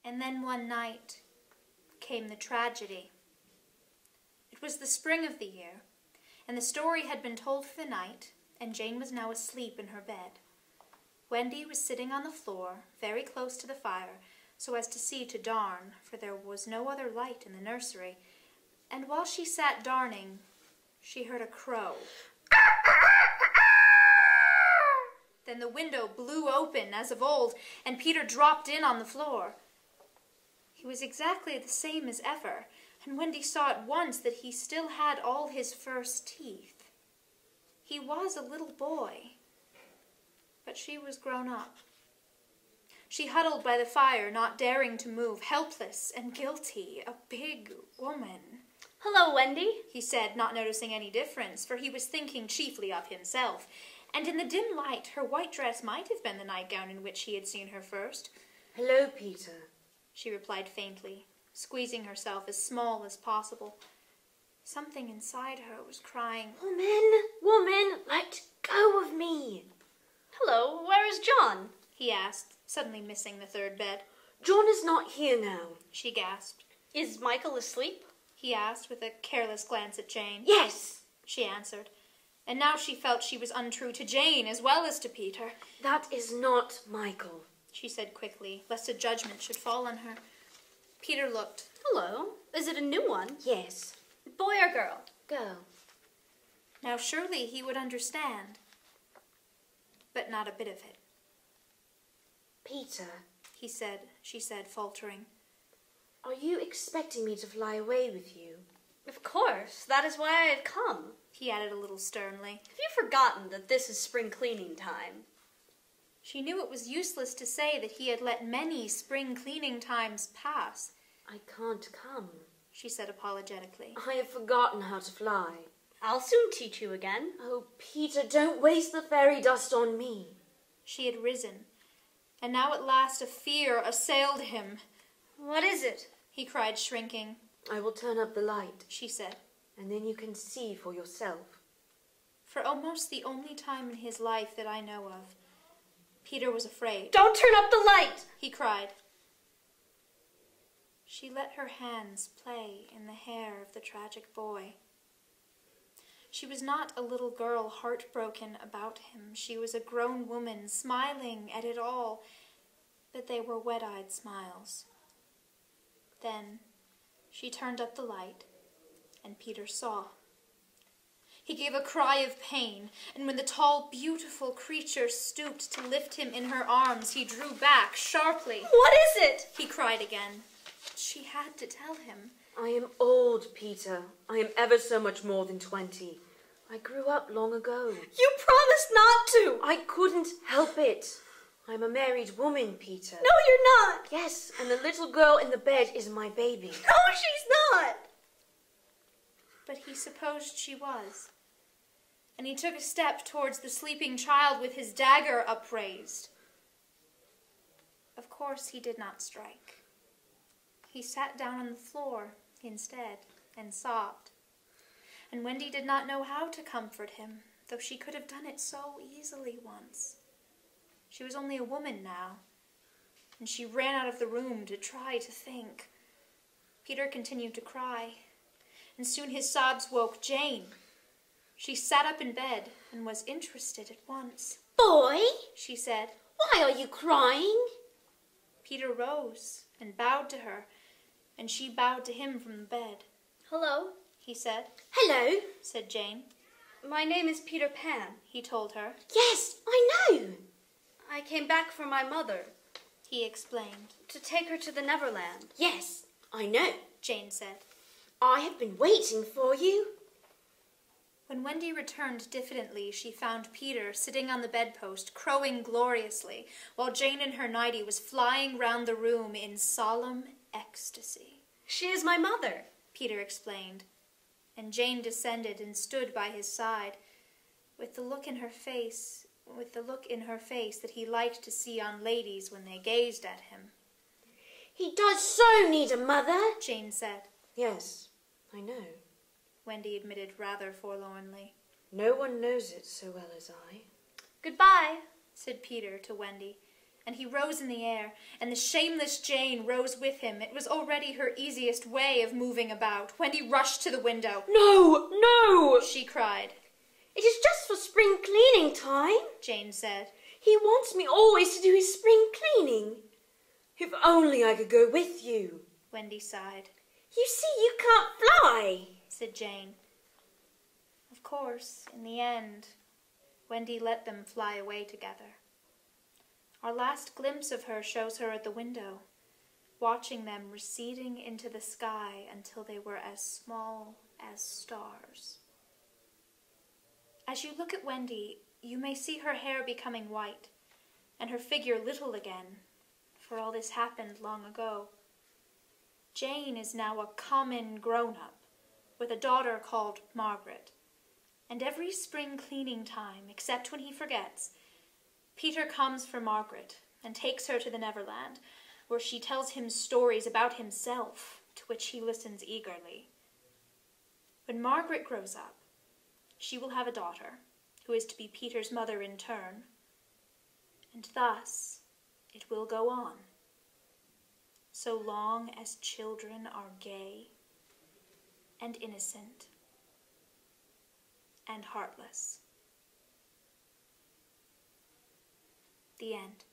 And then one night came the tragedy. It was the spring of the year, and the story had been told for the night, and Jane was now asleep in her bed. Wendy was sitting on the floor, very close to the fire, so as to see to darn, for there was no other light in the nursery, and while she sat darning, she heard a crow. Then the window blew open as of old, and Peter dropped in on the floor. He was exactly the same as ever, and Wendy saw at once that he still had all his first teeth. He was a little boy, but she was grown up. She huddled by the fire, not daring to move, helpless and guilty, a big woman. "Hello, Wendy," he said, not noticing any difference, for he was thinking chiefly of himself, and in the dim light her white dress might have been the nightgown in which he had seen her first. "Hello, Peter," she replied faintly, squeezing herself as small as possible. Something inside her was crying, Woman, let go of me." "Hello, where is John?" he asked, suddenly missing the third bed. "John is not here now." She gasped. "Is Michael asleep?" he asked with a careless glance at Jane. "Yes," she answered, and now she felt she was untrue to Jane as well as to Peter. "That is not Michael," she said quickly, lest a judgment should fall on her. Peter looked. "Hello, is it a new one?" "Yes." "Boy or girl?" "Girl." Now surely he would understand, but not a bit of it. "Peter," she said, faltering. "are you expecting me to fly away with you?" "Of course, that is why I have come," he added a little sternly. "Have you forgotten that this is spring cleaning time?" She knew it was useless to say that he had let many spring cleaning times pass. "I can't come," she said apologetically. "I have forgotten how to fly." "I'll soon teach you again." "Oh, Peter, don't waste the fairy dust on me." She had risen, and now at last a fear assailed him. "What is it?" he cried, shrinking. "I will turn up the light," she said, "and then you can see for yourself." For almost the only time in his life that I know of, Peter was afraid. "Don't turn up the light!" he cried. She let her hands play in the hair of the tragic boy. She was not a little girl heartbroken about him. She was a grown woman smiling at it all, but they were wet-eyed smiles. Then she turned up the light, and Peter saw. He gave a cry of pain, and when the tall, beautiful creature stooped to lift him in her arms, he drew back sharply. "What is it?" he cried again. She had to tell him. "I am old, Peter. I am ever so much more than 20. I grew up long ago." "You promised not to." "I couldn't help it. I'm a married woman, Peter." "No, you're not." "Yes, and the little girl in the bed is my baby." "No, she's not." But he supposed she was, and he took a step towards the sleeping child with his dagger upraised. Of course he did not strike. He sat down on the floor instead and sobbed. And Wendy did not know how to comfort him, though she could have done it so easily once. She was only a woman now, and she ran out of the room to try to think. Peter continued to cry, and soon his sobs woke Jane. She sat up in bed and was interested at once. "Boy," she said. "why are you crying?" Peter rose and bowed to her, and she bowed to him from the bed. "Hello," he said. "Hello," said Jane. "My name is Peter Pan," he told her. "Yes, I know." "I came back for my mother," he explained. "to take her to the Neverland." "Yes, I know," Jane said. "I have been waiting for you." When Wendy returned diffidently, she found Peter sitting on the bedpost, crowing gloriously, while Jane in her nightie was flying round the room in solemn ecstasy. "She is my mother," Peter explained, and Jane descended and stood by his side, with the look in her face that he liked to see on ladies when they gazed at him. "He does so need a mother," Jane said. "Yes, I know." Wendy admitted rather forlornly. "No one knows it so well as I." "Goodbye," said Peter to Wendy, and he rose in the air, and the shameless Jane rose with him. It was already her easiest way of moving about. Wendy rushed to the window. No, no! She cried. It is just for spring cleaning time, Jane said. He wants me always to do his spring cleaning. If only I could go with you. Wendy sighed. You see, you can't fly, said Jane. Of course, in the end, Wendy let them fly away together. Our last glimpse of her shows her at the window, watching them receding into the sky until they were as small as stars. As you look at Wendy, you may see her hair becoming white, and her figure little again, for all this happened long ago. Jane is now a common grown-up, with a daughter called Margaret. And every spring cleaning time, except when he forgets, Peter comes for Margaret and takes her to the Neverland, where she tells him stories about himself, to which he listens eagerly. When Margaret grows up, she will have a daughter, who is to be Peter's mother in turn, and thus it will go on, so long as children are gay and innocent and heartless. The end.